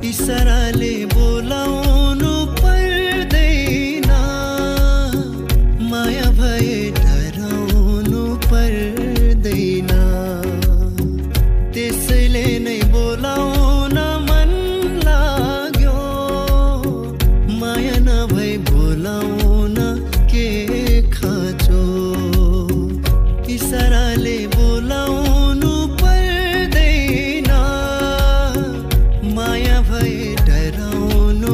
इशाराले बोलाउनु पर्दैन, माया भए डराउनु पर्दैन। त्यसैले नै बोलाउन मन लाग्यो, माया नभई बोलाउन के खाँचो। इशाराले बोलाउनु पर्दैन, माया भए डराउनु